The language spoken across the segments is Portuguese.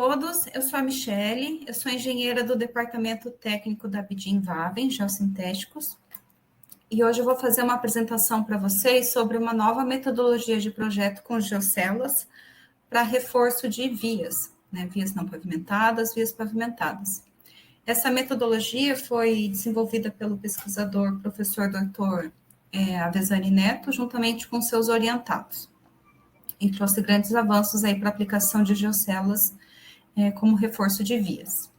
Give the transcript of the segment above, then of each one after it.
todos, eu sou a Michele, eu sou engenheira do Departamento Técnico da Abidin Waven, Geossintéticos, e hoje eu vou fazer uma apresentação para vocês sobre uma nova metodologia de projeto com geocélulas para reforço de vias, né, vias não pavimentadas, vias pavimentadas. Essa metodologia foi desenvolvida pelo pesquisador professor Dr. Avezani Neto, juntamente com seus orientados, e trouxe grandes avanços aí para a aplicação de geocélulas como reforço de vias.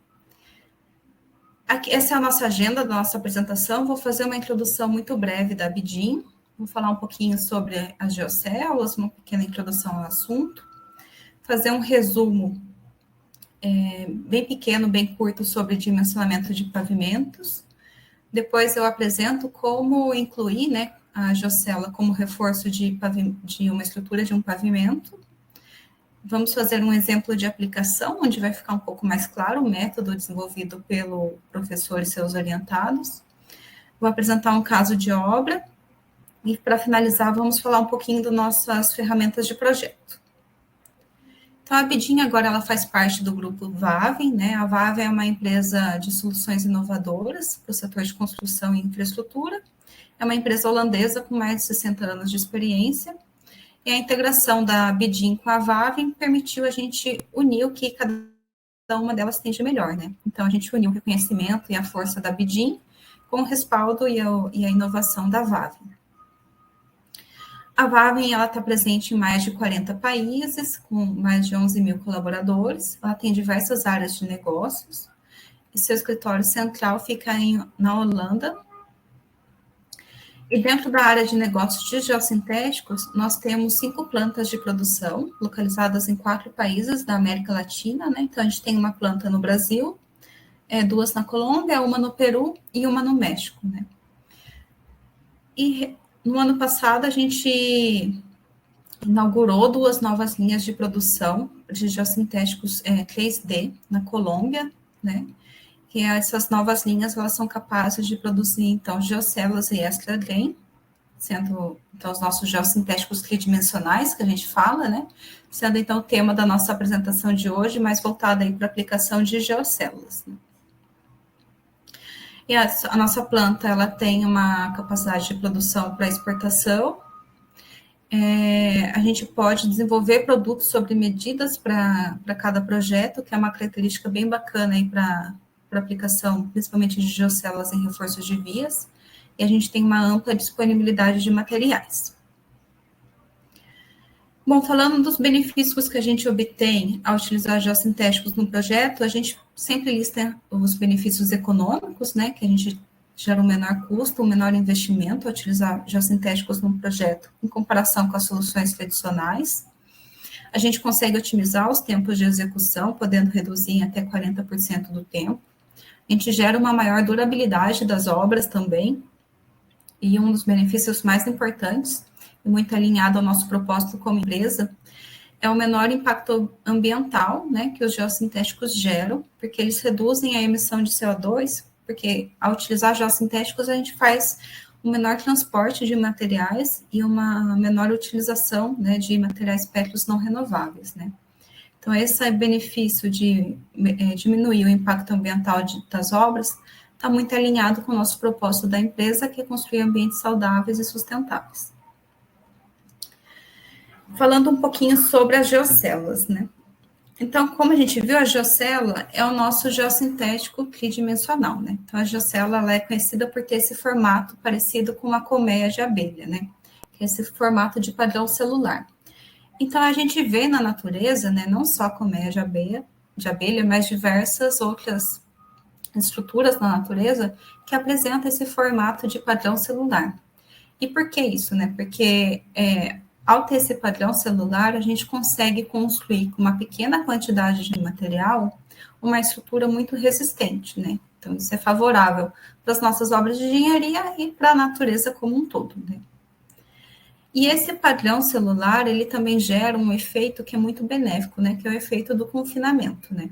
Aqui, essa é a nossa agenda da nossa apresentação. Vou fazer uma introdução muito breve da Abidin, vou falar um pouquinho sobre as geocélulas, uma pequena introdução ao assunto, fazer um resumo bem pequeno, bem curto sobre dimensionamento de pavimentos. Depois eu apresento como incluir, né, a geocélula como reforço de uma estrutura de um pavimento. Vamos fazer um exemplo de aplicação, onde vai ficar um pouco mais claro o método desenvolvido pelo professor e seus orientados. Vou apresentar um caso de obra e, para finalizar, vamos falar um pouquinho das nossas ferramentas de projeto. Então, a Abidin agora ela faz parte do grupo Waven, né? A Waven é uma empresa de soluções inovadoras para o setor de construção e infraestrutura. É uma empresa holandesa com mais de 60 anos de experiência. E a integração da Abidin com a Waven permitiu a gente unir o que cada uma delas tem de melhor, né? Então, a gente uniu o reconhecimento e a força da Abidin com o respaldo e a inovação da Waven. A Waven está presente em mais de 40 países, com mais de 11 mil colaboradores. Ela tem diversas áreas de negócios. E seu escritório central fica na Holanda. E dentro da área de negócios de geossintéticos, nós temos 5 plantas de produção, localizadas em 4 países da América Latina, né? Então, a gente tem uma planta no Brasil, 2 na Colômbia, uma no Peru e uma no México, né? E no ano passado, a gente inaugurou 2 novas linhas de produção de geossintéticos 3D na Colômbia, né? Que essas novas linhas, elas são capazes de produzir, então, geocélulas e extra-grain, sendo, então, os nossos geossintéticos tridimensionais, que a gente fala, né? Sendo, então, o tema da nossa apresentação de hoje, mais voltada aí para a aplicação de geocélulas, né? E a nossa planta, ela tem uma capacidade de produção para exportação. A gente pode desenvolver produtos sobre medidas para cada projeto, que é uma característica bem bacana aí para aplicação, principalmente de geocélulas em reforços de vias, e a gente tem uma ampla disponibilidade de materiais. Bom, falando dos benefícios que a gente obtém ao utilizar geossintéticos no projeto, a gente sempre lista os benefícios econômicos, né, que a gente gera um menor custo, um menor investimento ao utilizar geossintéticos no projeto, em comparação com as soluções tradicionais. A gente consegue otimizar os tempos de execução, podendo reduzir em até 40% do tempo. A gente gera uma maior durabilidade das obras também, e um dos benefícios mais importantes, e muito alinhado ao nosso propósito como empresa, é o menor impacto ambiental, né, que os geossintéticos geram, porque eles reduzem a emissão de CO2, porque ao utilizar geossintéticos a gente faz um menor transporte de materiais e uma menor utilização, né, de materiais pétreos não renováveis, né. Então, esse benefício de diminuir o impacto ambiental das obras está muito alinhado com o nosso propósito da empresa, que é construir ambientes saudáveis e sustentáveis. Falando um pouquinho sobre as geocélulas, né? Então, como a gente viu, a geocélula é o nosso geossintético tridimensional, né? Então, a geocélula ela é conhecida por ter esse formato parecido com uma colmeia de abelha, né? Que é esse formato de padrão celular. Então, a gente vê na natureza, né, não só a colmeia de abelha, mas diversas outras estruturas na natureza que apresentam esse formato de padrão celular. E por que isso, né? Porque ao ter esse padrão celular, a gente consegue construir com uma pequena quantidade de material uma estrutura muito resistente, né? Então, isso é favorável para as nossas obras de engenharia e para a natureza como um todo, né? E esse padrão celular, ele também gera um efeito que é muito benéfico, né? Que é o efeito do confinamento, né?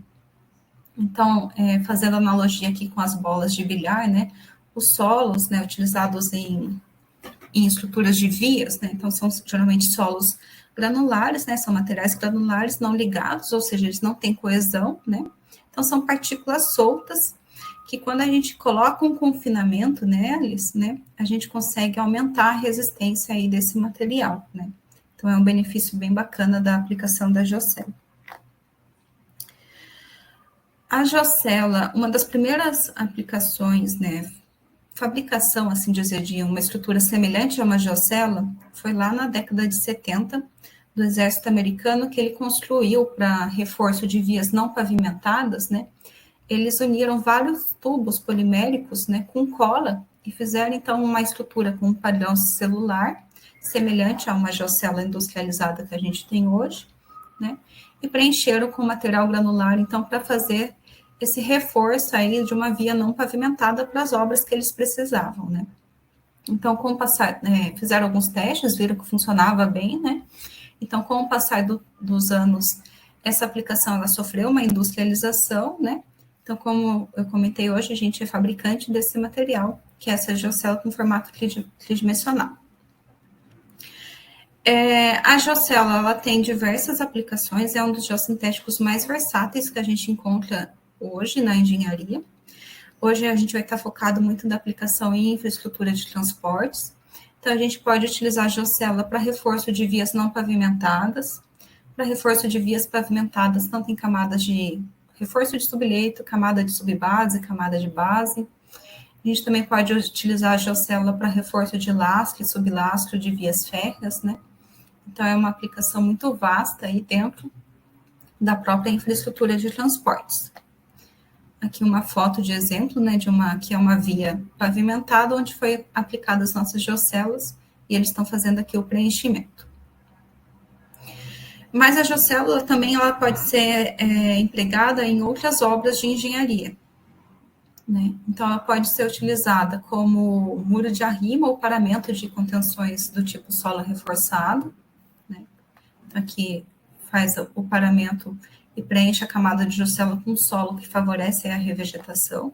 Então, fazendo analogia aqui com as bolas de bilhar, né? Os solos, né, utilizados em em estruturas de vias, né? Então, são geralmente solos granulares, né? São materiais granulares não ligados, ou seja, eles não têm coesão, né? Então, são partículas soltas que quando a gente coloca um confinamento neles, né, a gente consegue aumentar a resistência aí desse material, né? Então, é um benefício bem bacana da aplicação da geocela. A geocela, uma das primeiras aplicações, né, fabricação, assim dizer, de uma estrutura semelhante a uma geocela, foi lá na década de 70, do exército americano, que ele construiu para reforço de vias não pavimentadas, né? Eles uniram vários tubos poliméricos, né, com cola, e fizeram, então, uma estrutura com um padrão celular, semelhante a uma geocela industrializada que a gente tem hoje, né, e preencheram com material granular, então, para fazer esse reforço aí de uma via não pavimentada para as obras que eles precisavam, né. Então, com o passar, fizeram alguns testes, viram que funcionava bem, né, então, com o passar dos anos, essa aplicação, ela sofreu uma industrialização, né, então, como eu comentei hoje, a gente é fabricante desse material, que é essa geocela com formato tridimensional. A geocela, ela tem diversas aplicações, é um dos geossintéticos mais versáteis que a gente encontra hoje na engenharia. Hoje a gente vai estar focado muito na aplicação em infraestrutura de transportes. Então, a gente pode utilizar a geocela para reforço de vias não pavimentadas, para reforço de vias pavimentadas, tanto em camadas de reforço de subleito, camada de subbase, camada de base. A gente também pode utilizar a geocela para reforço de lastro e sublastro de vias férreas, né? Então, é uma aplicação muito vasta aí dentro da própria infraestrutura de transportes. Aqui uma foto de exemplo, né, que é uma via pavimentada, onde foi aplicadas as nossas geocelas, e eles estão fazendo aqui o preenchimento. Mas a geocélula também ela pode ser empregada em outras obras de engenharia, né? Então, ela pode ser utilizada como muro de arrimo ou paramento de contenções do tipo solo reforçado, né? Então, aqui faz o paramento e preenche a camada de geocélula com solo que favorece a revegetação.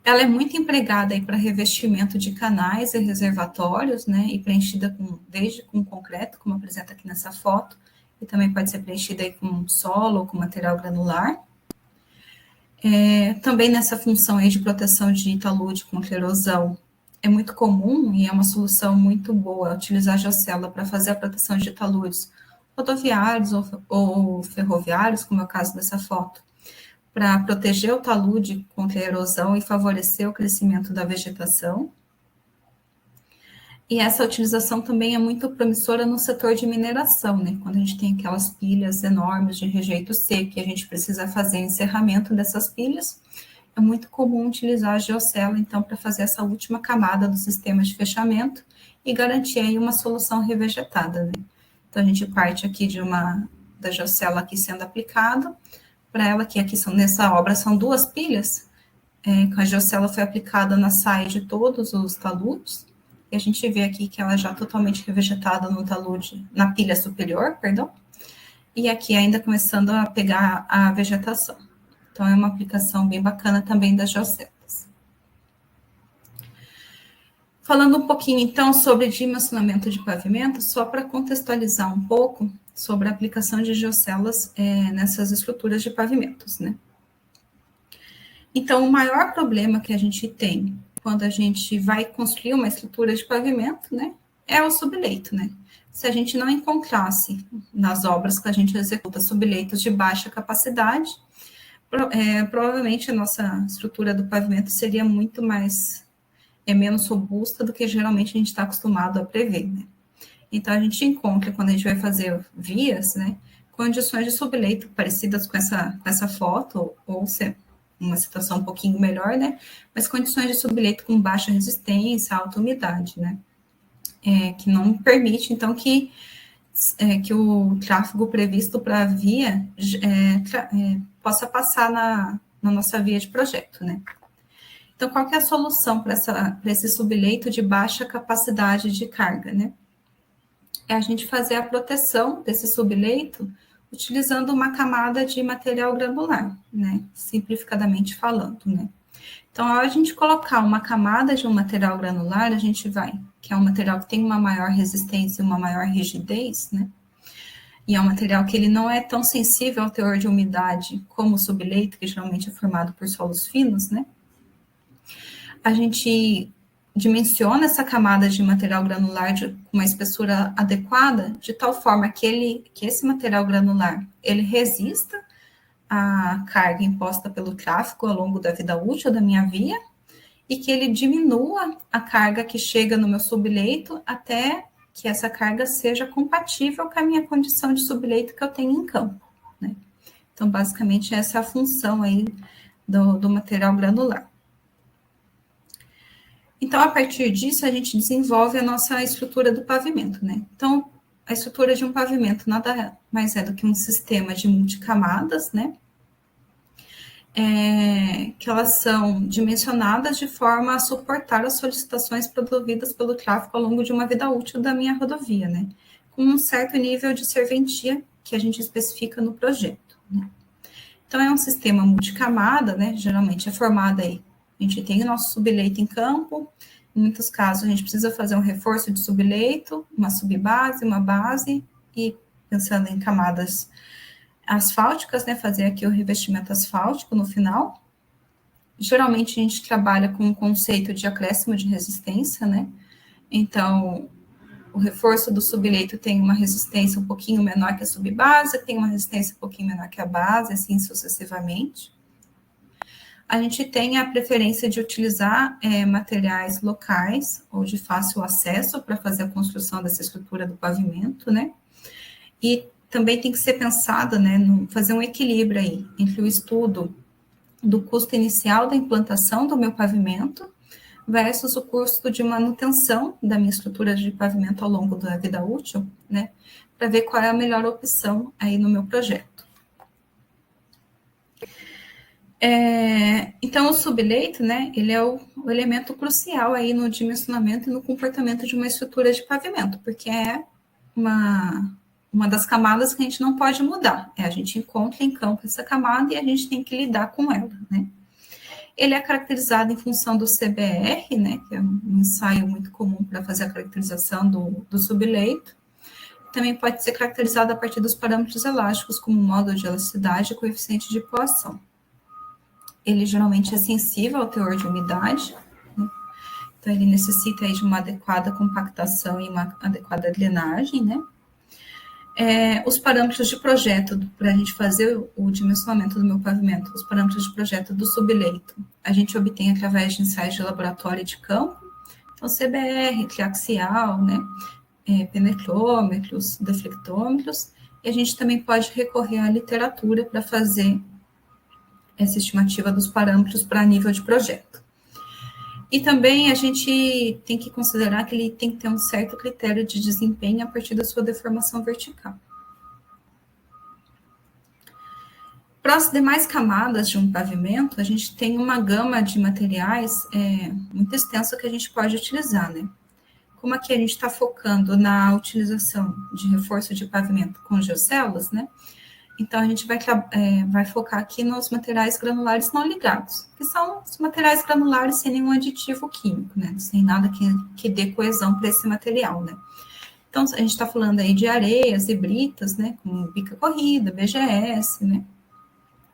Ela é muito empregada para revestimento de canais e reservatórios, né, e preenchida desde com concreto, como apresenta aqui nessa foto, e também pode ser preenchida aí com solo ou com material granular. Também nessa função aí de proteção de talude contra erosão, é muito comum e é uma solução muito boa utilizar a geocela para fazer a proteção de taludes rodoviários ou ferroviários, como é o caso dessa foto, para proteger o talude contra a erosão e favorecer o crescimento da vegetação. E essa utilização também é muito promissora no setor de mineração, né? Quando a gente tem aquelas pilhas enormes de rejeito seco e a gente precisa fazer encerramento dessas pilhas, é muito comum utilizar a geocela, então, para fazer essa última camada do sistema de fechamento e garantir aí uma solução revegetada, né? Então, a gente parte aqui da geocela aqui sendo aplicada, para ela, que aqui nessa obra são duas pilhas, a geocela foi aplicada na saia de todos os taludes, e a gente vê aqui que ela já totalmente revegetada no talude, na pilha superior, perdão, e aqui ainda começando a pegar a vegetação. Então, é uma aplicação bem bacana também das geocelas. Falando um pouquinho, então, sobre dimensionamento de pavimento, só para contextualizar um pouco sobre a aplicação de geocelas nessas estruturas de pavimentos, né? Então, o maior problema que a gente tem quando a gente vai construir uma estrutura de pavimento, né, é o subleito, né? Se a gente não encontrasse nas obras que a gente executa subleitos de baixa capacidade, provavelmente a nossa estrutura do pavimento seria muito menos robusta do que geralmente a gente está acostumado a prever, né? Então, a gente encontra, quando a gente vai fazer vias, né, condições de subleito parecidas com essa foto, ou ser uma situação um pouquinho melhor, né, mas condições de subleito com baixa resistência, alta umidade, né, que não permite, então, que o tráfego previsto para a via possa passar na nossa via de projeto, né. Então, qual que é a solução para esse subleito de baixa capacidade de carga, né? É a gente fazer a proteção desse subleito utilizando uma camada de material granular, né? Simplificadamente falando, né? Então, ao a gente colocar uma camada de um material granular, que é um material que tem uma maior resistência e uma maior rigidez, né? E é um material que ele não é tão sensível ao teor de umidade como o subleito, que geralmente é formado por solos finos, né? A gente dimensiona essa camada de material granular com uma espessura adequada, de tal forma que esse material granular, ele resista à carga imposta pelo tráfego ao longo da vida útil da minha via, e que ele diminua a carga que chega no meu subleito até que essa carga seja compatível com a minha condição de subleito que eu tenho em campo, né? Então, basicamente, essa é a função aí do material granular. Então, a partir disso, a gente desenvolve a nossa estrutura do pavimento, né? Então, a estrutura de um pavimento nada mais é do que um sistema de multicamadas, né? Que elas são dimensionadas de forma a suportar as solicitações promovidas pelo tráfego ao longo de uma vida útil da minha rodovia, né? Com um certo nível de serventia que a gente especifica no projeto, né? Então, é um sistema multicamada, né? Geralmente é formado aí. A gente tem o nosso subleito em campo, em muitos casos a gente precisa fazer um reforço de subleito, uma subbase, uma base, e pensando em camadas asfálticas, né, fazer aqui o revestimento asfáltico no final. Geralmente a gente trabalha com o conceito de acréscimo de resistência, né? Então, o reforço do subleito tem uma resistência um pouquinho menor que a subbase, tem uma resistência um pouquinho menor que a base, assim sucessivamente. A gente tem a preferência de utilizar materiais locais ou de fácil acesso para fazer a construção dessa estrutura do pavimento, né? E também tem que ser pensado, né, fazer um equilíbrio aí entre o estudo do custo inicial da implantação do meu pavimento versus o custo de manutenção da minha estrutura de pavimento ao longo da vida útil, né, para ver qual é a melhor opção aí no meu projeto. Então, o subleito, né, ele é o elemento crucial aí no dimensionamento e no comportamento de uma estrutura de pavimento, porque é uma das camadas que a gente não pode mudar. A gente encontra em campo essa camada e a gente tem que lidar com ela, né? Ele é caracterizado em função do CBR, né, que é um ensaio muito comum para fazer a caracterização do subleito. Também pode ser caracterizado a partir dos parâmetros elásticos, como módulo de elasticidade e coeficiente de poação. Ele geralmente é sensível ao teor de umidade, né? Então ele necessita aí de uma adequada compactação e uma adequada drenagem, né? Os parâmetros de projeto, para a gente fazer o dimensionamento do meu pavimento, os parâmetros de projeto do subleito, a gente obtém através de ensaios de laboratório de campo, então CBR, triaxial, né? Penetrômetros, deflectômetros, e a gente também pode recorrer à literatura para fazer essa estimativa dos parâmetros para nível de projeto. E também a gente tem que considerar que ele tem que ter um certo critério de desempenho a partir da sua deformação vertical. Para as demais camadas de um pavimento, a gente tem uma gama de materiais muito extensa que a gente pode utilizar, né? Como aqui a gente está focando na utilização de reforço de pavimento com geocélulas, né? Então, a gente vai focar aqui nos materiais granulares não ligados, que são os materiais granulares sem nenhum aditivo químico, né? Sem nada que dê coesão para esse material, né? Então, a gente está falando aí de areias e britas, né? Como bica corrida, BGS, né?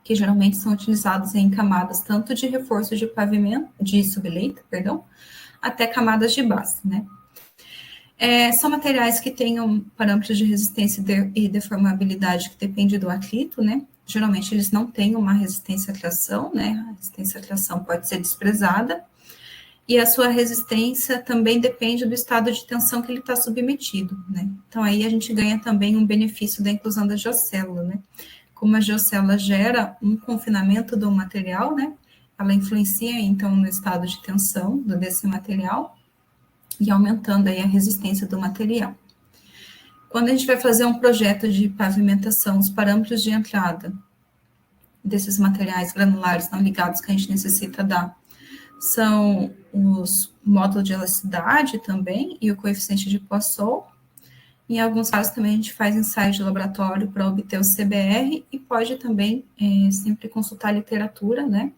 Que geralmente são utilizados em camadas tanto de reforço de pavimento, de subleito, perdão, até camadas de base, né? São materiais que tenham parâmetros de resistência e deformabilidade que depende do atrito, né? Geralmente eles não têm uma resistência à tração, né? A resistência à tração pode ser desprezada, e a sua resistência também depende do estado de tensão que ele está submetido, né? Então aí a gente ganha também um benefício da inclusão da geocélula, né? Como a geocélula gera um confinamento do material, né? Ela influencia então no estado de tensão desse material, e aumentando aí a resistência do material. Quando a gente vai fazer um projeto de pavimentação, os parâmetros de entrada desses materiais granulares não ligados que a gente necessita dar são os módulos de elasticidade também e o coeficiente de Poisson. Em alguns casos também a gente faz ensaios de laboratório para obter o CBR e pode também sempre consultar a literatura, né,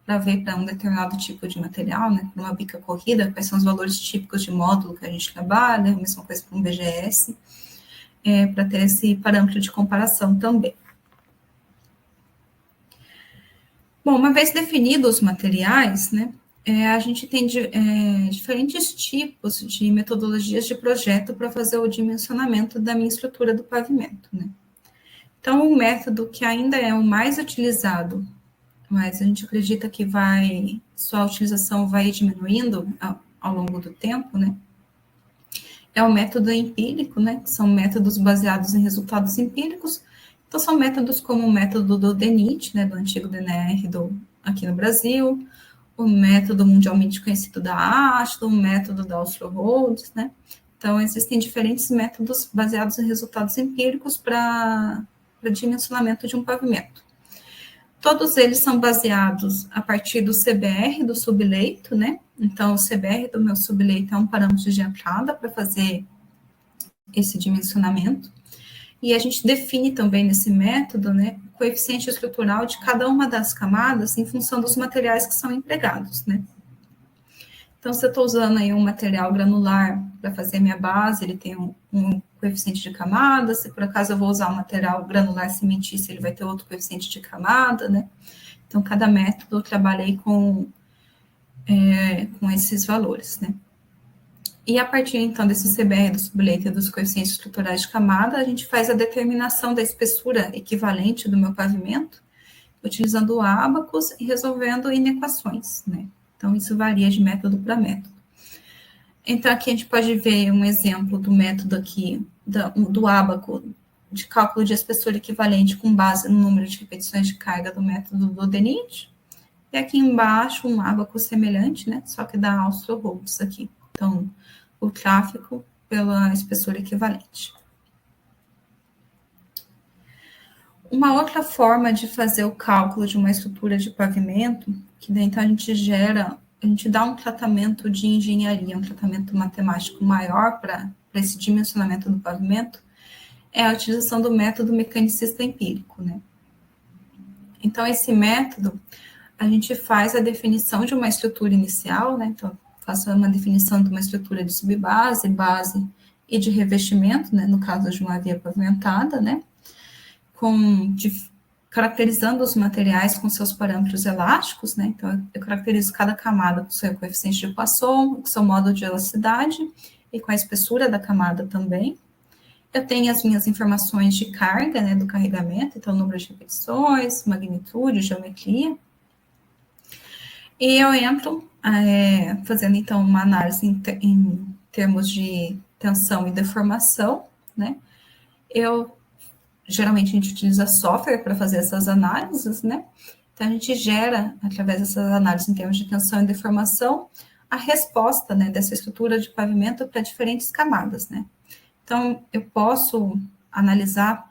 para ver para um determinado tipo de material, né, para uma bica corrida, quais são os valores típicos de módulo que a gente trabalha, a mesma coisa para um BGS, para ter esse parâmetro de comparação também. Bom, uma vez definidos os materiais, né, a gente tem diferentes tipos de metodologias de projeto para fazer o dimensionamento da minha estrutura do pavimento, né. Então, o método que ainda é o mais utilizado, mas a gente acredita que sua utilização vai diminuindo ao longo do tempo, né, é o método empírico, né, que são métodos baseados em resultados empíricos. Então, são métodos como o método do DENIT, né, do antigo DNR aqui no Brasil, o método mundialmente conhecido da ASHTO, o método da Austro-Rhodes, né. Então, existem diferentes métodos baseados em resultados empíricos para dimensionamento de um pavimento. Todos eles são baseados a partir do CBR do subleito, né? Então, o CBR do meu subleito é um parâmetro de entrada para fazer esse dimensionamento. E a gente define também nesse método, né, o coeficiente estrutural de cada uma das camadas em função dos materiais que são empregados, né? Então, se eu estou usando aí um material granular para fazer minha base, ele tem um coeficiente de camada. Se por acaso eu vou usar um material granular cimentício, ele vai ter outro coeficiente de camada, né? Então, cada método eu trabalhei com esses valores, né? E a partir, então, desse CBR do subleito e dos coeficientes estruturais de camada, a gente faz a determinação da espessura equivalente do meu pavimento, utilizando o ábacos e resolvendo inequações, né? Então, isso varia de método para método. Então, aqui a gente pode ver um exemplo do método aqui, do ábaco, de cálculo de espessura equivalente com base no número de repetições de carga do método do DENIT. E aqui embaixo, um ábaco semelhante, né? Só que da Austro-Rhodes aqui. Então, o tráfego pela espessura equivalente. Uma outra forma de fazer o cálculo de uma estrutura de pavimento, que daí então a gente dá um tratamento de engenharia, um tratamento matemático maior para esse dimensionamento do pavimento, é a utilização do método mecanicista empírico, né? Então, esse método, a gente faz a definição de uma estrutura inicial, né? Então, faço uma definição de uma estrutura de subbase, base e de revestimento, né? No caso de uma via pavimentada, né? Caracterizando os materiais com seus parâmetros elásticos, né? Então, eu caracterizo cada camada com seu coeficiente de Poisson, com seu modo de elasticidade e com a espessura da camada também. Eu tenho as minhas informações de carga, né, do carregamento, então, número de repetições, magnitude, geometria. E eu entro fazendo, então, uma análise em termos de tensão e deformação, né? Geralmente, a gente utiliza software para fazer essas análises, né? Então, a gente gera, através dessas análises em termos de tensão e deformação, a resposta, né, dessa estrutura de pavimento para diferentes camadas, né? Então, eu posso analisar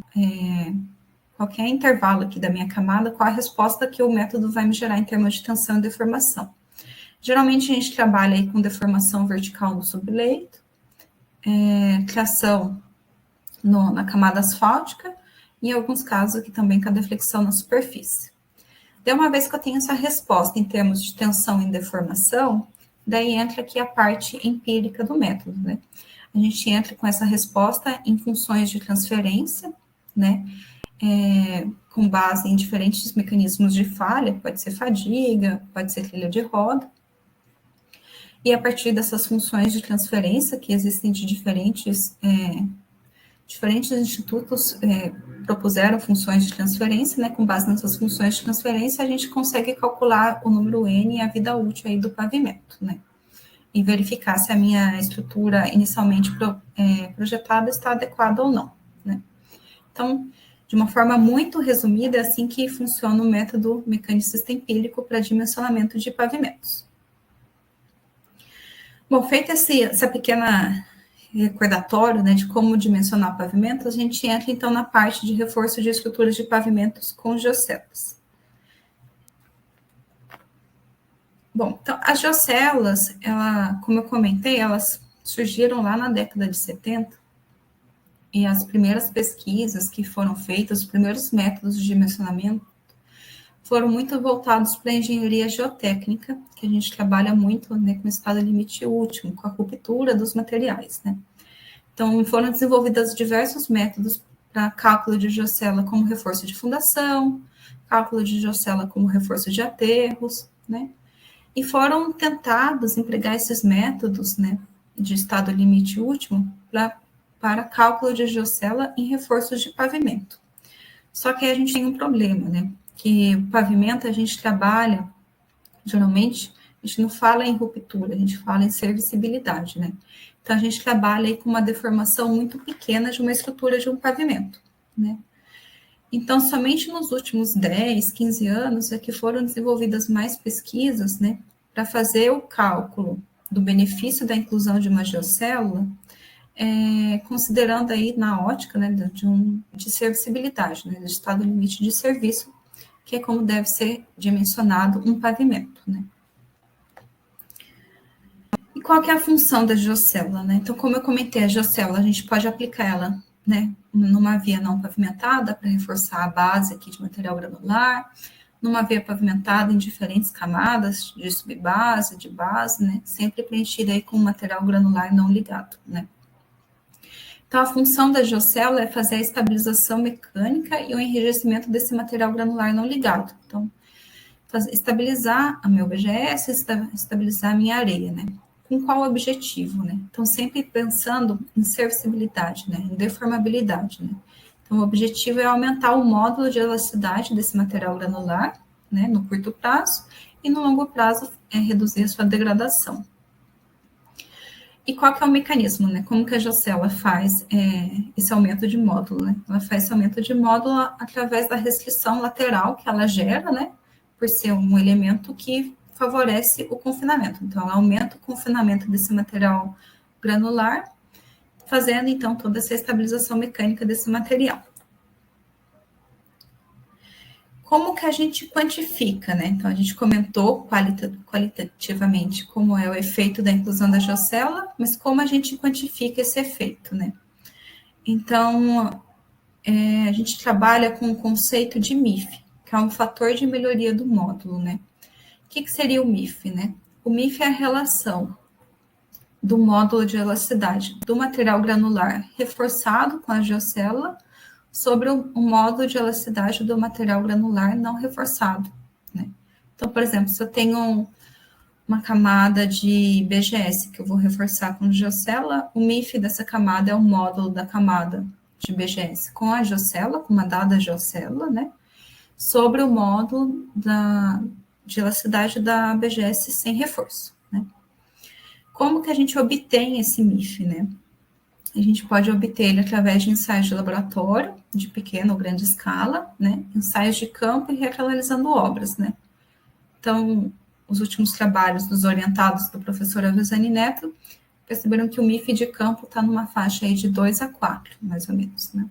qualquer intervalo aqui da minha camada, qual a resposta que o método vai me gerar em termos de tensão e deformação. Geralmente, a gente trabalha aí com deformação vertical no subleito, tração na camada asfáltica, e em alguns casos aqui também com a deflexão na superfície. Daí, uma vez que eu tenho essa resposta em termos de tensão e deformação, daí entra aqui a parte empírica do método, né? A gente entra com essa resposta em funções de transferência, né? Com base em diferentes mecanismos de falha, pode ser fadiga, pode ser trilha de roda. E a partir dessas funções de transferência, que existem de diferentes institutos propuseram funções de transferência, né? Com base nessas funções de transferência, a gente consegue calcular o número N e a vida útil aí do pavimento, né? E verificar se a minha estrutura inicialmente projetada está adequada ou não, né? Então, de uma forma muito resumida, é assim que funciona o método mecanicista empírico para dimensionamento de pavimentos. Bom, feito essa pequena recordatório, né, de como dimensionar pavimentos, a gente entra, então, na parte de reforço de estruturas de pavimentos com geocélulas. Bom, então, as geocélulas, como eu comentei, elas surgiram lá na década de 70, e as primeiras pesquisas que foram feitas, os primeiros métodos de dimensionamento, foram muito voltados para a engenharia geotécnica, que a gente trabalha muito, né, com o estado limite último, com a ruptura dos materiais, né. Então, foram desenvolvidos diversos métodos para cálculo de geocela como reforço de fundação, cálculo de geocela como reforço de aterros, né, e foram tentados empregar esses métodos, né, de estado limite último para cálculo de geocela em reforços de pavimento. Só que a gente tem um problema, né, que o pavimento a gente trabalha, geralmente, a gente não fala em ruptura, a gente fala em servicibilidade, né. Então, a gente trabalha aí com uma deformação muito pequena de uma estrutura de um pavimento, né. Então, somente nos últimos 10, 15 anos é que foram desenvolvidas mais pesquisas, né, para fazer o cálculo do benefício da inclusão de uma geocélula, considerando aí na ótica, né, de servicibilidade, né, de estado limite de serviço, que é como deve ser dimensionado um pavimento, né. E qual que é a função da geocélula, né? Então, como eu comentei, a geocélula, a gente pode aplicar ela, né, numa via não pavimentada para reforçar a base aqui de material granular, numa via pavimentada em diferentes camadas de subbase, de base, né, sempre preenchida aí com material granular não ligado, né. Então, a função da geocélula é fazer a estabilização mecânica e o enrijecimento desse material granular não ligado. Então, estabilizar a meu BGS, estabilizar a minha areia, né. Com qual objetivo, né? Então, sempre pensando em servicibilidade, né? Em deformabilidade, né? Então, o objetivo é aumentar o módulo de elasticidade desse material granular, né? No curto prazo, e no longo prazo é reduzir a sua degradação. E qual que é o mecanismo, né? Como que a geocélula faz esse aumento de módulo, né? Ela faz esse aumento de módulo através da restrição lateral que ela gera, né? Por ser um elemento que favorece o confinamento. Então, ela aumenta o confinamento desse material granular, fazendo, então, toda essa estabilização mecânica desse material. Como que a gente quantifica, né? Então, a gente comentou qualitativamente como é o efeito da inclusão da geocélula, mas como a gente quantifica esse efeito, né? Então, a gente trabalha com o conceito de MIF, que é um fator de melhoria do módulo, né? O que seria o MIF, né? O MIF é a relação do módulo de elasticidade do material granular reforçado com a geocélula sobre o módulo de elasticidade do material granular não reforçado, né? Então, por exemplo, se eu tenho uma camada de BGS que eu vou reforçar com geocélula, o MIF dessa camada é o módulo da camada de BGS com a geocélula, com uma dada geocélula, né? Sobre o módulo de elasticidade da BGS sem reforço, né? Como que a gente obtém esse MIF, né? A gente pode obter ele através de ensaios de laboratório, de pequena ou grande escala, né? Ensaios de campo e reanalisando obras, né? Então, os últimos trabalhos dos orientados do professor Avisani Neto perceberam que o MIF de campo está numa faixa aí de 2 a 4, mais ou menos, né?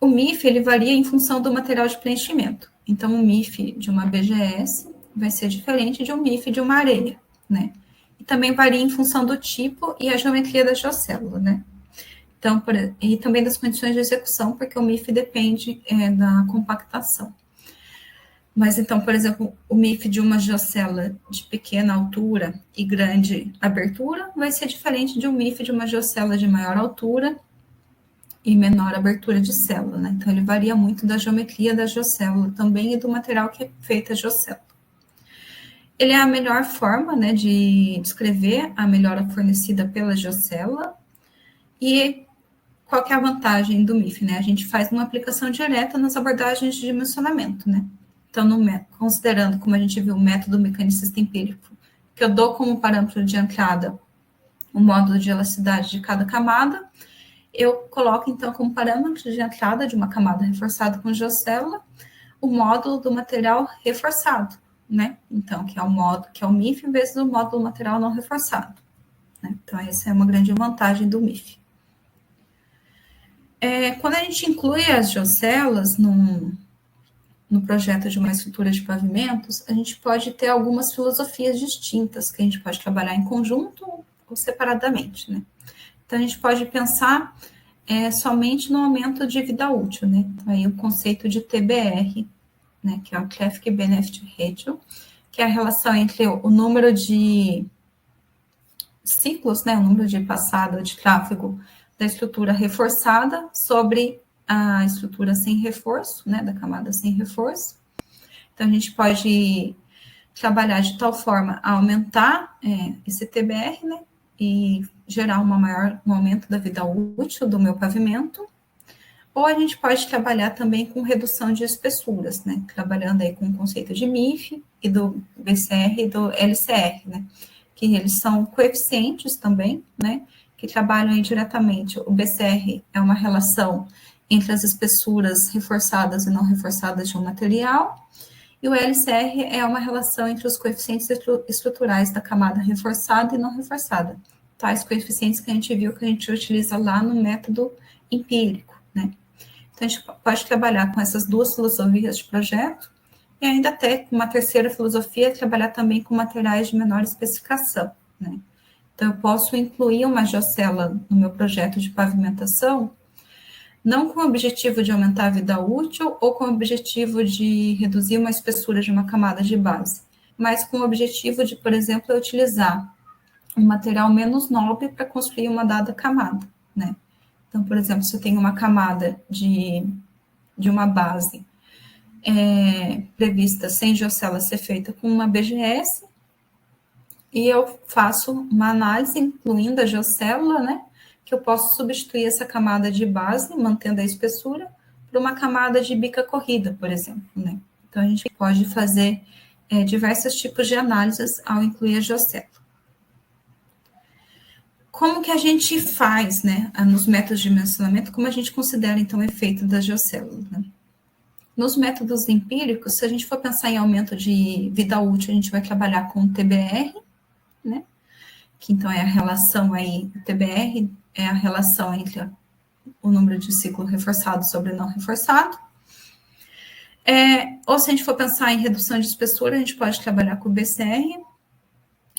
O MIF, ele varia em função do material de preenchimento. Então, o MIF de uma BGS vai ser diferente de um MIF de uma areia, né? E também varia em função do tipo e a geometria da geocélula, né? Então, e também das condições de execução, porque o MIF depende da compactação. Mas, então, por exemplo, o MIF de uma geocélula de pequena altura e grande abertura vai ser diferente de um MIF de uma geocélula de maior altura e menor abertura de célula, né? Então, ele varia muito da geometria da geocélula também e do material que é feita a geocélula. Ele é a melhor forma, né, de descrever a melhora fornecida pela geocélula. E qual que é a vantagem do MIF, né? A gente faz uma aplicação direta nas abordagens de dimensionamento, né? Então, considerando, como a gente viu, o método mecanicista empírico, que eu dou como parâmetro de entrada o módulo de elasticidade de cada camada, eu coloco, então, como parâmetro de entrada de uma camada reforçada com geocélula, o módulo do material reforçado, né? Então, que é o MIF, vezes o módulo material não reforçado, né? Então, essa é uma grande vantagem do MIF. Quando a gente inclui as geocélulas no projeto de uma estrutura de pavimentos, a gente pode ter algumas filosofias distintas, que a gente pode trabalhar em conjunto ou separadamente, né? Então, a gente pode pensar somente no aumento de vida útil, né? Então, aí o conceito de TBR né, que é o Traffic Benefit Ratio, que é a relação entre o número de ciclos, né, o número de passada de tráfego da estrutura reforçada sobre a estrutura sem reforço, né, da camada sem reforço. Então, a gente pode trabalhar de tal forma a aumentar esse TBR, né, e gerar um aumento da vida útil do meu pavimento, ou a gente pode trabalhar também com redução de espessuras, né, trabalhando aí com o conceito de MIF e do BCR e do LCR, né, que eles são coeficientes também, né, que trabalham aí diretamente. O BCR é uma relação entre as espessuras reforçadas e não reforçadas de um material, e o LCR é uma relação entre os coeficientes estruturais da camada reforçada e não reforçada, tais coeficientes que a gente viu que a gente utiliza lá no método empírico, né. Então, a gente pode trabalhar com essas duas filosofias de projeto, e ainda até com uma terceira filosofia, trabalhar também com materiais de menor especificação, né. Então, eu posso incluir uma geocela no meu projeto de pavimentação, não com o objetivo de aumentar a vida útil ou com o objetivo de reduzir uma espessura de uma camada de base, mas com o objetivo de, por exemplo, utilizar um material menos nobre para construir uma dada camada, né. Então, por exemplo, se eu tenho uma camada de uma base prevista sem geocela ser feita com uma BGS, e eu faço uma análise incluindo a geocélula, né, que eu posso substituir essa camada de base, mantendo a espessura, por uma camada de bica corrida, por exemplo, né. Então, a gente pode fazer diversos tipos de análises ao incluir a geocélula. Como que a gente faz, né, nos métodos de dimensionamento, como a gente considera, então, o efeito da geocélula, né? Nos métodos empíricos, se a gente for pensar em aumento de vida útil, a gente vai trabalhar com o TBR, né, que então é a relação aí, o TBR é a relação entre o número de ciclo reforçado sobre não reforçado. Ou se a gente for pensar em redução de espessura, a gente pode trabalhar com o BCR,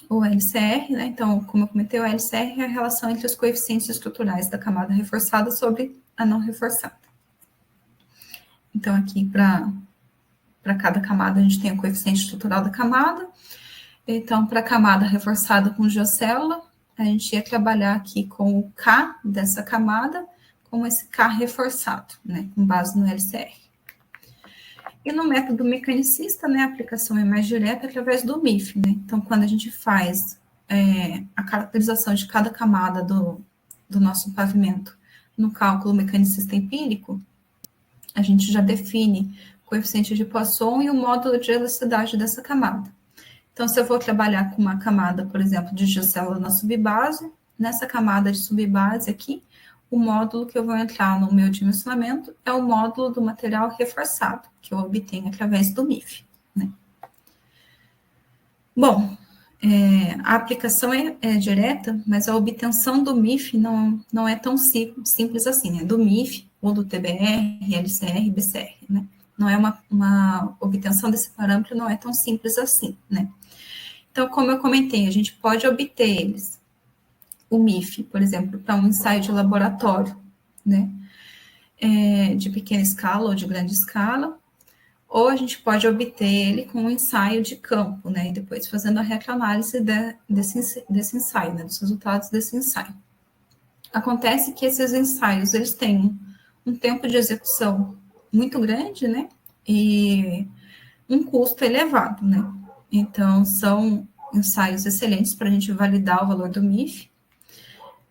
o LCR, né? Então, como eu comentei, o LCR é a relação entre os coeficientes estruturais da camada reforçada sobre a não reforçada. Então, aqui, para cada camada, a gente tem o coeficiente estrutural da camada. Então, para a camada reforçada com geocélula, a gente ia trabalhar aqui com o K dessa camada, com esse K reforçado, né? Com base no LCR. E no método mecanicista, né, a aplicação é mais direta através do MIF, né? Então, quando a gente faz a caracterização de cada camada do nosso pavimento no cálculo mecanicista empírico, a gente já define o coeficiente de Poisson e o módulo de elasticidade dessa camada. Então, se eu vou trabalhar com uma camada, por exemplo, de geocélula na subbase, nessa camada de subbase aqui, o módulo que eu vou entrar no meu dimensionamento é o módulo do material reforçado, que eu obtenho através do MIF, né? Bom, a aplicação é direta, mas a obtenção do MIF não é tão simples assim, né? Do MIF, ou do TBR, LCR, BCR, né? Não é uma obtenção desse parâmetro, não é tão simples assim, né? Então, como eu comentei, a gente pode obter eles, o MIF, por exemplo, para um ensaio de laboratório, né, de pequena escala ou de grande escala, ou a gente pode obter ele com um ensaio de campo, né, e depois fazendo a retroanálise desse ensaio, né, dos resultados desse ensaio. Acontece que esses ensaios, eles têm um tempo de execução muito grande, né, e um custo elevado, né. Então, são ensaios excelentes para a gente validar o valor do MIF.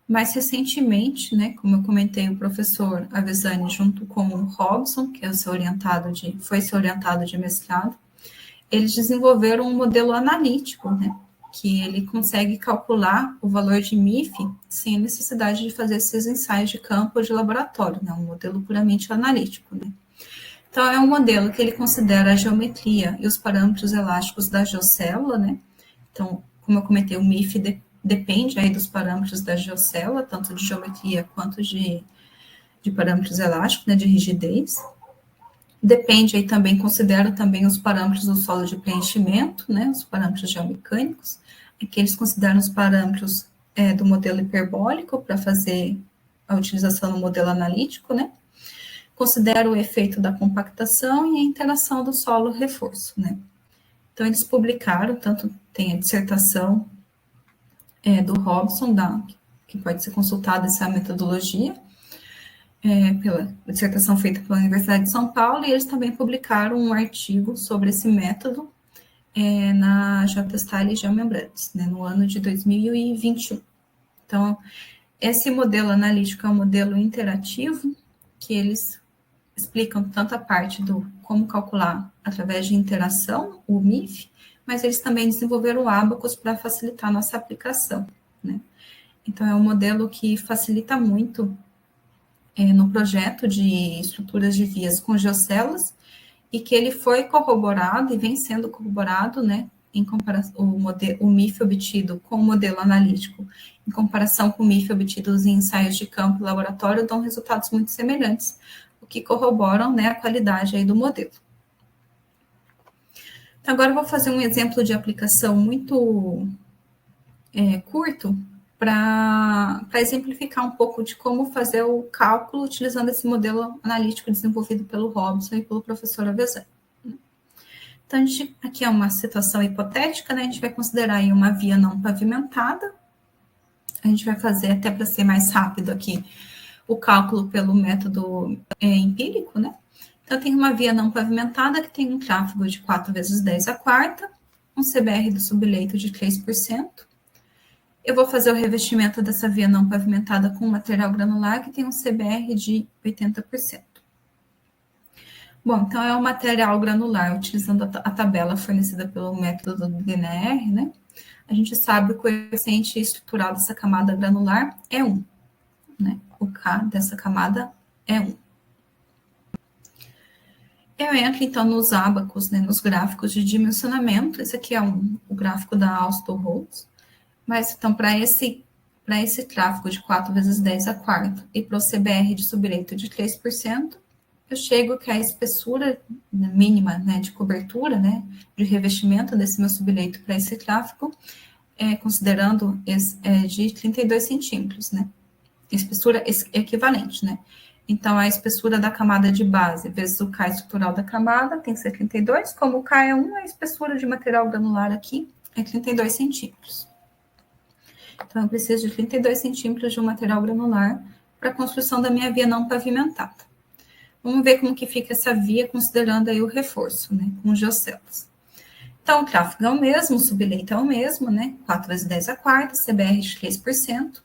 Mais recentemente, né, como eu comentei, o professor Avezzani, junto com o Robson, que é foi seu orientado de mestrado, eles desenvolveram um modelo analítico, né, que ele consegue calcular o valor de MIF sem a necessidade de fazer esses ensaios de campo ou de laboratório, né, um modelo puramente analítico, né. Então, é um modelo que ele considera a geometria e os parâmetros elásticos da geocélula, né. Então, como eu comentei, o MIF depende aí dos parâmetros da geocélula, tanto de geometria quanto de parâmetros elásticos, né, de rigidez. Depende aí também, considera também os parâmetros do solo de preenchimento, né, os parâmetros geomecânicos. Aqui eles consideram os parâmetros do modelo hiperbólico para fazer a utilização no modelo analítico, né. considera o efeito da compactação e a interação do solo-reforço, né? Então, eles publicaram, tanto tem a dissertação do Robson, que pode ser consultada essa metodologia, pela dissertação feita pela Universidade de São Paulo, e eles também publicaram um artigo sobre esse método na J. Style Geomembranes, né, no ano de 2021. Então, esse modelo analítico é um modelo interativo, que eles explicam tanto a parte do como calcular através de interação, o MIF, mas eles também desenvolveram o Abacus para facilitar a nossa aplicação, né? Então, é um modelo que facilita muito no projeto de estruturas de vias com geocélulas, e que ele foi corroborado e vem sendo corroborado, né, em comparação o MIF obtido com o modelo analítico, em comparação com o MIF obtidos em ensaios de campo e laboratório, dão resultados muito semelhantes, o que corroboram, né, a qualidade aí do modelo. Então, agora eu vou fazer um exemplo de aplicação muito curto, para exemplificar um pouco de como fazer o cálculo utilizando esse modelo analítico desenvolvido pelo Robson e pelo professor Avezzano. Então, aqui é uma situação hipotética, né? A gente vai considerar aí uma via não pavimentada. A gente vai fazer, até para ser mais rápido aqui, o cálculo pelo método empírico, né? Então, tem uma via não pavimentada que tem um tráfego de 4 vezes 10 a quarta, um CBR do subleito de 3%. Eu vou fazer o revestimento dessa via não pavimentada com material granular que tem um CBR de 80%. Bom, então é um material granular, utilizando a tabela fornecida pelo método do DNR, né? A gente sabe que o coeficiente estrutural dessa camada granular é 1, né? O K dessa camada é 1. Eu entro, então, nos ábacos, né, nos gráficos de dimensionamento. Esse aqui é o gráfico da Alstom-Rhodes. Mas, então, para esse tráfego de 4 vezes 10 a quarta e para o CBR de subleito de 3%, eu chego que a espessura mínima, né, de cobertura, né, de revestimento desse meu subleito para esse tráfego, considerando de 32 centímetros, né, espessura equivalente, né. Então, a espessura da camada de base vezes o K estrutural da camada tem que ser 32, como o K é 1, a espessura de material granular aqui é 32 centímetros. Então, eu preciso de 32 centímetros de um material granular para a construção da minha via não pavimentada. Vamos ver como que fica essa via, considerando aí o reforço, né, com geocélulas. Então, o tráfego é o mesmo, o subleito é o mesmo, né, 4 vezes 10 a quarta, CBR de 3%.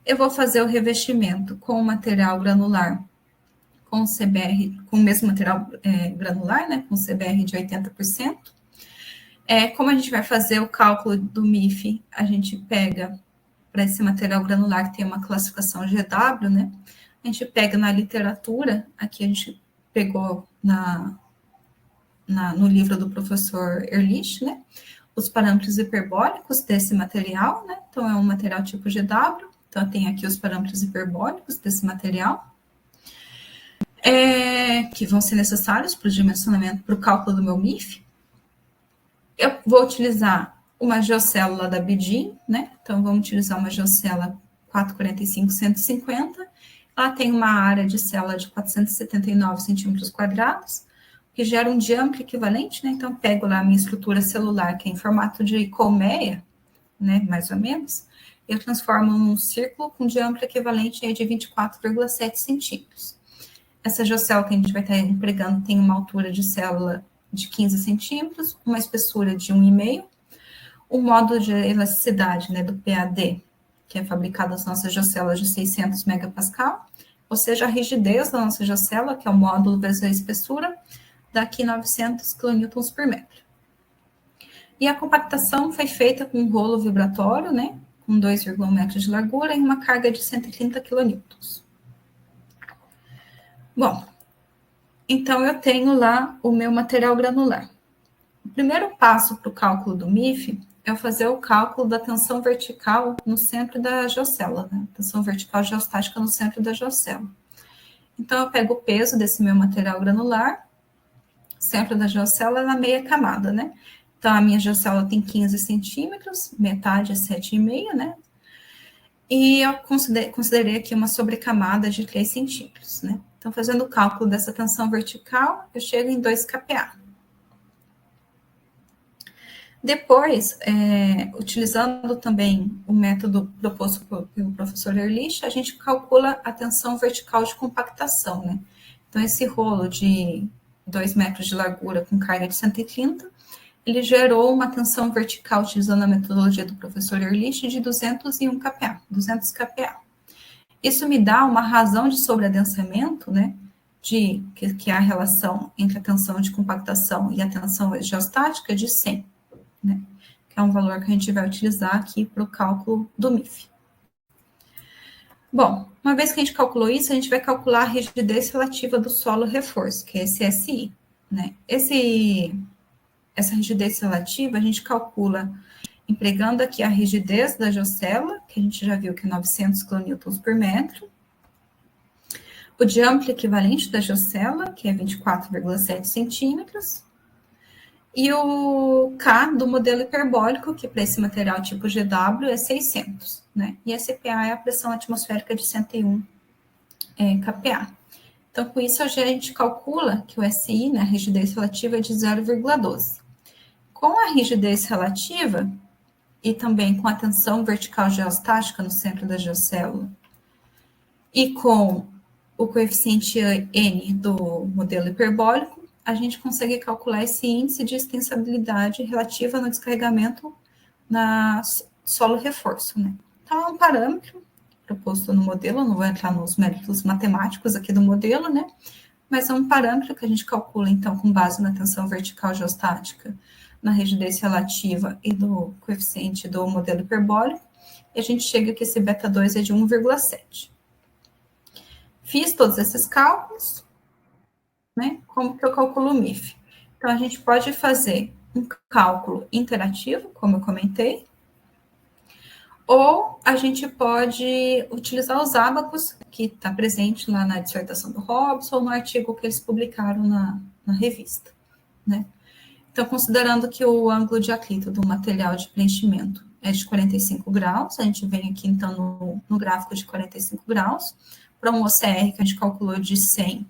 Eu vou fazer o revestimento com o material granular, com CBR, com o mesmo material granular, né, com CBR de 80%. Como a gente vai fazer o cálculo do MIF, a gente pega, para esse material granular que tem uma classificação GW, né, a gente pega na literatura, aqui a gente pegou no livro do professor Ehrlich, né, os parâmetros hiperbólicos desse material, né, então é um material tipo GW, então eu tenho aqui os parâmetros hiperbólicos desse material, que vão ser necessários para o dimensionamento, para o cálculo do meu MIF. Eu vou utilizar uma geocélula da BIDIN, né, então vamos utilizar uma geocélula 445-150, ela tem uma área de célula de 479 centímetros quadrados, que gera um diâmetro equivalente, né? Então, pego lá a minha estrutura celular, que é em formato de colmeia, né? Mais ou menos. Eu transformo num círculo com diâmetro equivalente de 24,7 centímetros. Essa geocélula que a gente vai estar empregando tem uma altura de célula de 15 centímetros, uma espessura de 1,5, o módulo de elasticidade, né, do PAD, que é fabricado nas nossas geocélulas de 600 megapascal, ou seja, a rigidez da nossa geocélula, que é o módulo vezes a espessura, daqui 900 kN por metro. E a compactação foi feita com um rolo vibratório, né, com 2,1 metros de largura e uma carga de 130 kN. Bom, então eu tenho lá o meu material granular. O primeiro passo para o cálculo do MIF é fazer o cálculo da tensão vertical no centro da geocélula, né? Tensão vertical geostática no centro da geocélula. Então, eu pego o peso desse meu material granular, centro da geocélula na meia camada, né? Então, a minha geocélula tem 15 centímetros, metade é 7,5, né? E eu considerei aqui uma sobrecamada de 3 centímetros, né? Então, fazendo o cálculo dessa tensão vertical, eu chego em 2 kPa. Depois, utilizando também o método proposto pelo professor Ehrlich, a gente calcula a tensão vertical de compactação, né? Então, esse rolo de 2 metros de largura com carga de 130, ele gerou uma tensão vertical, utilizando a metodologia do professor Ehrlich, de 201 kPa, 200 kPa. Isso me dá uma razão de sobreadensamento, né? Que é a relação entre a tensão de compactação e a tensão geostática de 100. Né, que é um valor que a gente vai utilizar aqui para o cálculo do MIF. Bom, uma vez que a gente calculou isso, a gente vai calcular a rigidez relativa do solo reforço, que é esse SI. Né? Essa rigidez relativa a gente calcula empregando aqui a rigidez da geocela, que a gente já viu que é 900 kN por metro, o diâmetro equivalente da geocela, que é 24,7 centímetros, e o K do modelo hiperbólico, que para esse material tipo GW é 600, né? E a CPA é a pressão atmosférica de 101 kPa. Então, com isso, a gente calcula que o SI, né, a rigidez relativa, é de 0,12. Com a rigidez relativa, e também com a tensão vertical geostática no centro da geocélula, e com o coeficiente N do modelo hiperbólico, a gente consegue calcular esse índice de extensibilidade relativa no descarregamento na solo reforço, né? Então, é um parâmetro proposto no modelo, não vou entrar nos méritos matemáticos aqui do modelo, né? Mas é um parâmetro que a gente calcula, então, com base na tensão vertical geostática, na rigidez relativa e do coeficiente do modelo hiperbólico, e a gente chega que esse beta 2 é de 1,7. Fiz todos esses cálculos, né? Como que eu calculo o MIF? Então, a gente pode fazer um cálculo interativo, como eu comentei, ou a gente pode utilizar os ábacos, que está presente lá na dissertação do Robson, ou no artigo que eles publicaram na revista, né? Então, considerando que o ângulo de atrito do material de preenchimento é de 45 graus, a gente vem aqui, então, no gráfico de 45 graus, para um OCR que a gente calculou de 100,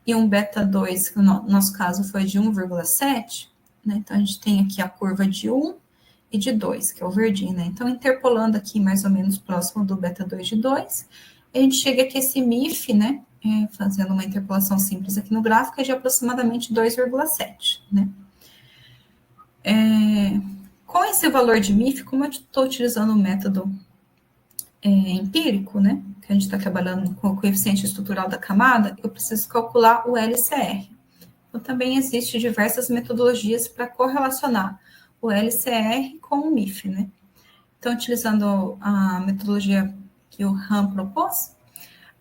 e um beta 2, que no nosso caso foi de 1,7, né? Então, a gente tem aqui a curva de 1 e de 2, que é o verdinho, né? Então, interpolando aqui mais ou menos próximo do beta 2 de 2, a gente chega aqui esse MIF, né? Fazendo uma interpolação simples aqui no gráfico, é de aproximadamente 2,7, né? Com esse valor de MIF, como eu estou utilizando o método empírico, né? Que a gente está trabalhando com o coeficiente estrutural da camada, eu preciso calcular o LCR. Então, também existem diversas metodologias para correlacionar o LCR com o MIF, né? Então, utilizando a metodologia que o RAM propôs,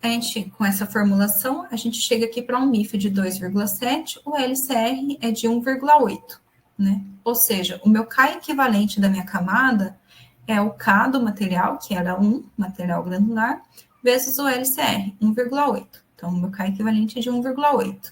a gente, com essa formulação, a gente chega aqui para um MIF de 2,7, o LCR é de 1,8, né? Ou seja, o meu K equivalente da minha camada é o K do material, que era 1, material granular, vezes o LCR, 1,8. Então, o meu K equivalente é de 1,8.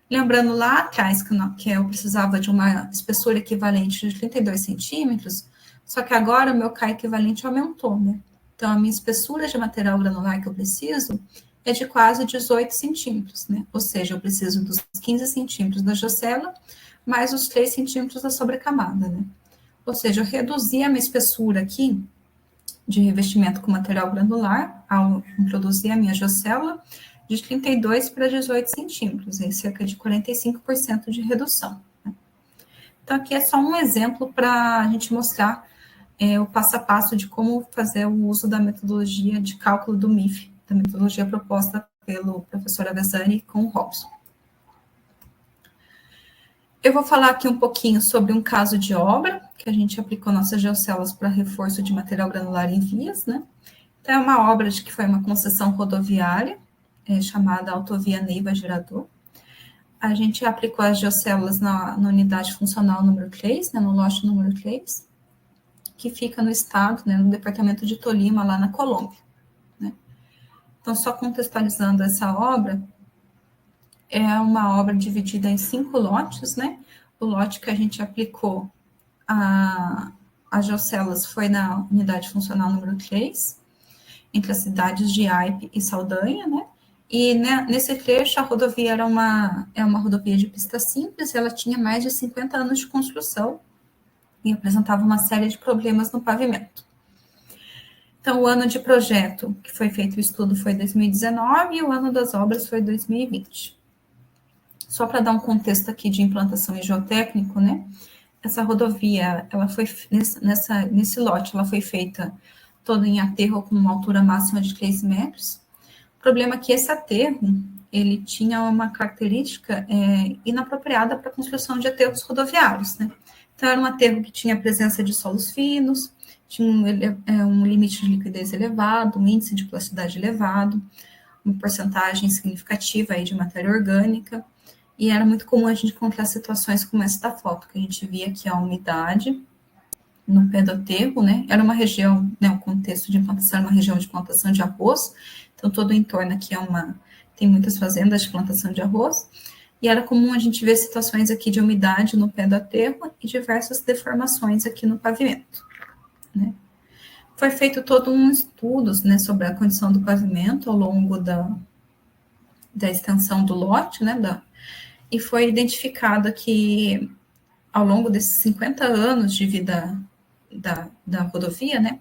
Lembrando lá atrás que eu precisava de uma espessura equivalente de 32 centímetros, só que agora o meu K equivalente aumentou, né? Então, a minha espessura de material granular que eu preciso é de quase 18 centímetros, né? Ou seja, eu preciso dos 15 centímetros da geocela, mais os 3 centímetros da sobrecamada, né? Ou seja, eu reduzi a minha espessura aqui de revestimento com material granular ao introduzir a minha geocélula de 32 para 18 centímetros, em cerca de 45% de redução. Né? Então, aqui é só um exemplo para a gente mostrar o passo a passo de como fazer o uso da metodologia de cálculo do MIF, da metodologia proposta pelo professor Avezzani com o Robson. Eu vou falar aqui um pouquinho sobre um caso de obra, que a gente aplicou nossas geocélulas para reforço de material granular em vias, né? Então, é uma obra que foi uma concessão rodoviária, chamada Autovia Neiva Gerador. A gente aplicou as geocélulas na unidade funcional número 3, né, no lote número 3, que fica no estado, né, no departamento de Tolima, lá na Colômbia. Né? Então, só contextualizando essa obra, é uma obra dividida em 5 lotes, né? O lote que a gente aplicou as geocélulas foi na unidade funcional número 3, entre as cidades de Aipe e Saldanha, né? E né, nesse trecho a rodovia era uma rodovia de pista simples, ela tinha mais de 50 anos de construção e apresentava uma série de problemas no pavimento. Então, o ano de projeto que foi feito o estudo foi 2019 e o ano das obras foi 2020. Só para dar um contexto aqui de implantação e geotécnico, né? Essa rodovia, ela foi nesse lote, ela foi feita toda em aterro com uma altura máxima de 3 metros. O problema é que esse aterro, ele tinha uma característica inapropriada para a construção de aterros rodoviários, né? Então, era um aterro que tinha presença de solos finos, tinha um limite de liquidez elevado, um índice de plasticidade elevado, uma porcentagem significativa aí de matéria orgânica, e era muito comum a gente encontrar situações como essa da foto, que a gente via aqui a umidade no pé do aterro, né? Era uma região, né, o contexto de implantação era uma região de plantação de arroz, então todo o entorno aqui tem muitas fazendas de plantação de arroz, e era comum a gente ver situações aqui de umidade no pé do aterro e diversas deformações aqui no pavimento, né? Foi feito todo um estudo, né, sobre a condição do pavimento ao longo da extensão do lote, né, e foi identificado que ao longo desses 50 anos de vida da rodovia, né,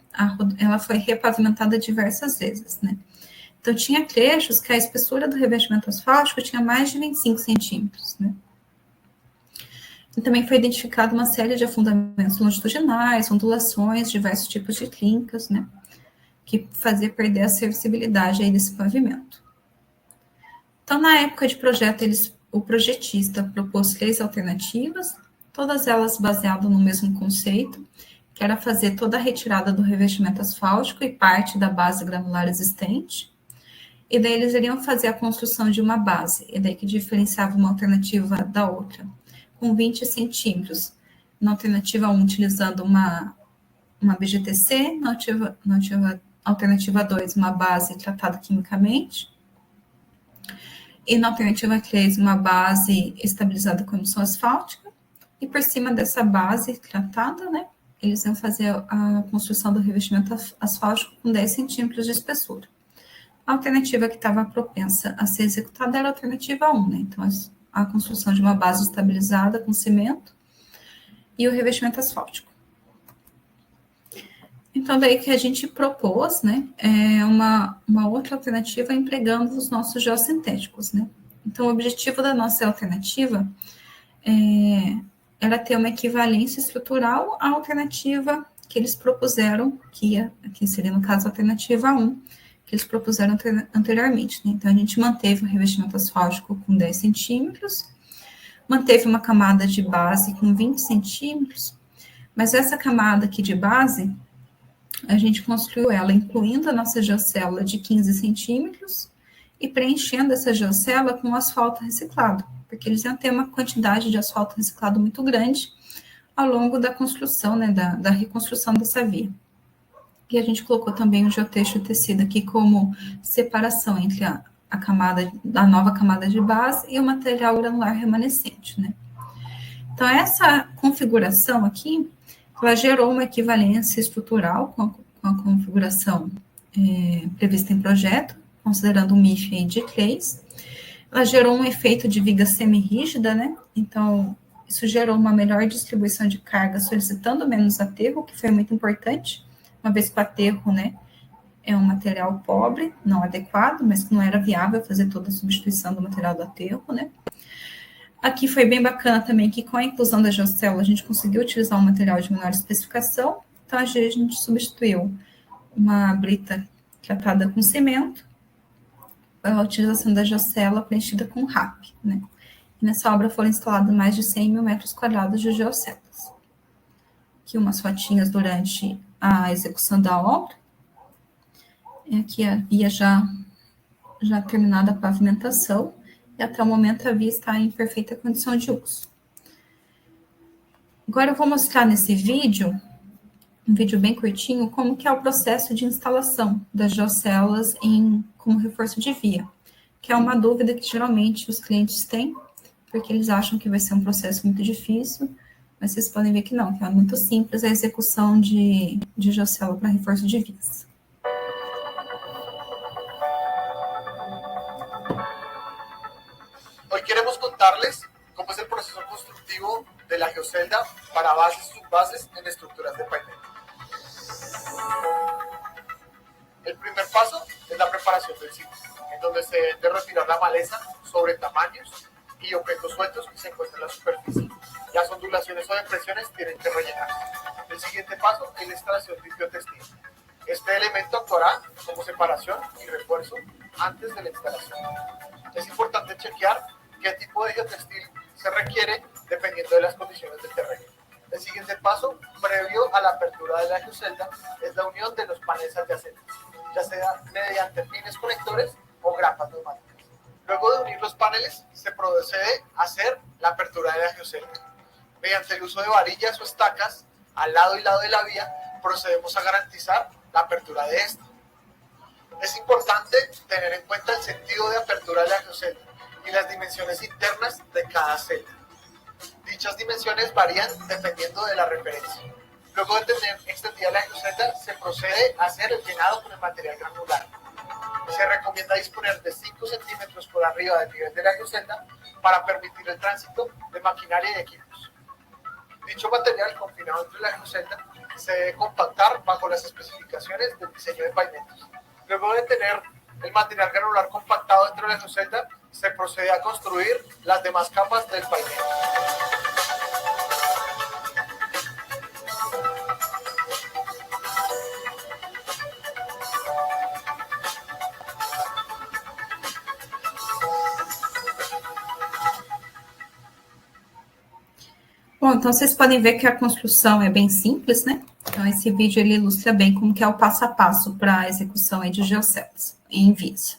ela foi repavimentada diversas vezes, né. Então, tinha trechos que a espessura do revestimento asfáltico tinha mais de 25 centímetros, né. E também foi identificada uma série de afundamentos longitudinais, ondulações, diversos tipos de trincas, né, que fazia perder a servicibilidade aí desse pavimento. Então, na época de projeto, o projetista propôs 3 alternativas, todas elas baseadas no mesmo conceito, que era fazer toda a retirada do revestimento asfáltico e parte da base granular existente, e daí eles iriam fazer a construção de uma base, e daí que diferenciava uma alternativa da outra, com 20 centímetros, na alternativa 1, utilizando uma BGTC, na alternativa 2, uma base tratada quimicamente, e na alternativa 3, uma base estabilizada com emulsão asfáltica, e por cima dessa base tratada, né, eles iam fazer a construção do revestimento asfáltico com 10 centímetros de espessura. A alternativa que estava propensa a ser executada era a alternativa 1, né, então a construção de uma base estabilizada com cimento e o revestimento asfáltico. Então, daí que a gente propôs, né, uma outra alternativa empregando os nossos geossintéticos, né. Então, o objetivo da nossa alternativa era ter uma equivalência estrutural à alternativa que eles propuseram, que seria, no caso, a alternativa 1, que eles propuseram anteriormente, né. Então, a gente manteve o revestimento asfáltico com 10 centímetros, manteve uma camada de base com 20 centímetros, mas essa camada aqui de base, a gente construiu ela incluindo a nossa geocélula de 15 centímetros e preenchendo essa geocélula com asfalto reciclado, porque eles iam ter uma quantidade de asfalto reciclado muito grande ao longo da construção, né, da reconstrução dessa via. E a gente colocou também o geotexto tecido aqui como separação entre a nova camada de base e o material granular remanescente, né. Então, essa configuração aqui, ela gerou uma equivalência estrutural com a configuração prevista em projeto, considerando um MIF de 3. Ela gerou um efeito de viga semi-rígida, né? Então, isso gerou uma melhor distribuição de carga, solicitando menos aterro, que foi muito importante, uma vez que o aterro, né, é um material pobre, não adequado, mas que não era viável fazer toda a substituição do material do aterro, né? Aqui foi bem bacana também que com a inclusão da geocélula a gente conseguiu utilizar um material de menor especificação, então a gente substituiu uma brita tratada com cimento, a utilização da geocélula preenchida com RAP, né? E nessa obra foram instalados mais de 100 mil metros quadrados de geocélulas. Aqui umas fotinhas durante a execução da obra, e aqui a via já terminada a pavimentação, e até o momento a via está em perfeita condição de uso. Agora eu vou mostrar nesse vídeo, um vídeo bem curtinho, como que é o processo de instalação das geocélulas como reforço de via, que é uma dúvida que geralmente os clientes têm, porque eles acham que vai ser um processo muito difícil, mas vocês podem ver que não, que é muito simples a execução de geocélula para reforço de vias. Hoy queremos contarles cómo es el proceso constructivo de la geocelda para bases y subbases en estructuras de pavimento. El primer paso es la preparación del sitio, en donde se debe retirar la maleza sobre tamaños y objetos sueltos que se encuentran en la superficie. Las ondulaciones o depresiones tienen que rellenarse. El siguiente paso es la instalación de biotextil. Este elemento actuará como separación y refuerzo antes de la instalación. Es importante chequear qué tipo de geotextil se requiere dependiendo de las condiciones del terreno. El siguiente paso, previo a la apertura de la geocelda, es la unión de los paneles adyacentes, ya sea mediante pines conectores o grapas neumáticas. Luego de unir los paneles, se procede a hacer la apertura de la geocelda. Mediante el uso de varillas o estacas, al lado y lado de la vía, procedemos a garantizar la apertura de esta. Es importante tener en cuenta el sentido de apertura de la geocelda y las dimensiones internas de cada celda. Dichas dimensiones varían dependiendo de la referencia. Luego de tener extendida la geocelda, se procede a hacer el llenado con el material granular. Se recomienda disponer de 5 centímetros por arriba del nivel de la geocelda para permitir el tránsito de maquinaria y equipos. Dicho material confinado entre la geocelda se debe compactar bajo las especificaciones del diseño de pavimentos. Luego de tener el material granular compactado dentro de la geocelda, se procede a construir las demás capas del pavimento. Bom, então vocês podem ver que a construção é bem simples, né? Então esse vídeo ele ilustra bem como que é o passo a passo para a execução aí de geoceldas em Visio.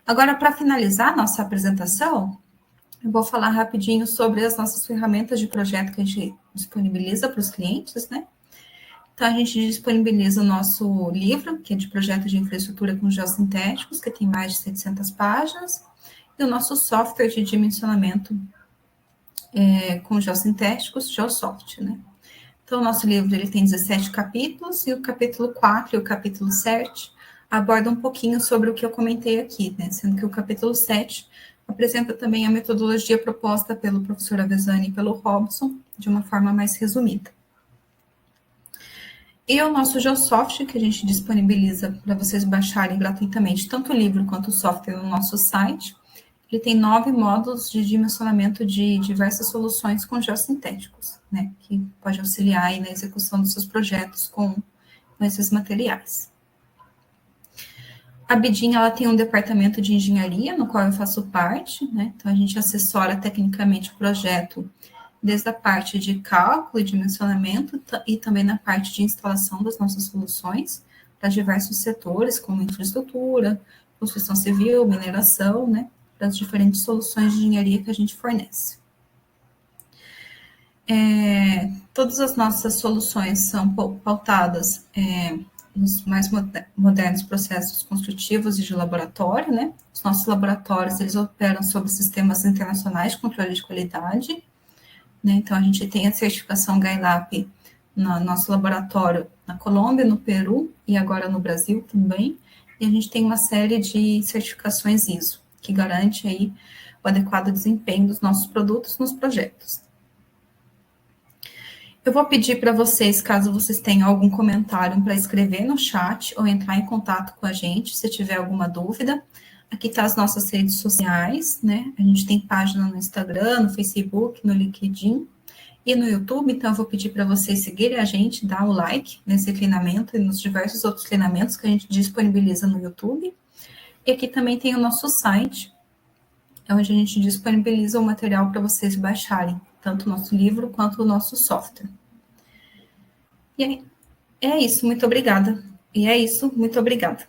Agora, para finalizar a nossa apresentação, eu vou falar rapidinho sobre as nossas ferramentas de projeto que a gente disponibiliza para os clientes, né? Então, a gente disponibiliza o nosso livro, que é de projeto de infraestrutura com geossintéticos, que tem mais de 700 páginas, e o nosso software de dimensionamento com geossintéticos, GeoSoft, né? Então, o nosso livro ele tem 17 capítulos, e o capítulo 4 e o capítulo 7 abordam um pouquinho sobre o que eu comentei aqui, né? Sendo que o capítulo 7 apresenta também a metodologia proposta pelo professor Avezzani e pelo Robson, de uma forma mais resumida. E o nosso GeoSoft, que a gente disponibiliza para vocês baixarem gratuitamente, tanto o livro quanto o software no nosso site, ele tem 9 módulos de dimensionamento de diversas soluções com geossintéticos, né, que pode auxiliar aí na execução dos seus projetos com esses materiais. A BIDIN, ela tem um departamento de engenharia, no qual eu faço parte, né, então a gente assessora tecnicamente o projeto desde a parte de cálculo e dimensionamento e também na parte de instalação das nossas soluções para diversos setores, como infraestrutura, construção civil, mineração, né, para as diferentes soluções de engenharia que a gente fornece. Todas as nossas soluções são pautadas nos mais modernos processos construtivos e de laboratório, né? Os nossos laboratórios, eles operam sob sistemas internacionais de controle de qualidade, né? Então, a gente tem a certificação GAILAP no nosso laboratório na Colômbia, no Peru e agora no Brasil também, e a gente tem uma série de certificações ISO, que garante aí o adequado desempenho dos nossos produtos nos projetos. Eu vou pedir para vocês, caso vocês tenham algum comentário, para escrever no chat ou entrar em contato com a gente, se tiver alguma dúvida. Aqui tá as nossas redes sociais, né? A gente tem página no Instagram, no Facebook, no LinkedIn e no YouTube, então eu vou pedir para vocês seguirem a gente, dar o like nesse treinamento e nos diversos outros treinamentos que a gente disponibiliza no YouTube. E aqui também tem o nosso site, onde a gente disponibiliza o material para vocês baixarem, tanto o nosso livro quanto o nosso software. E é isso, muito obrigada. E é isso, muito obrigada.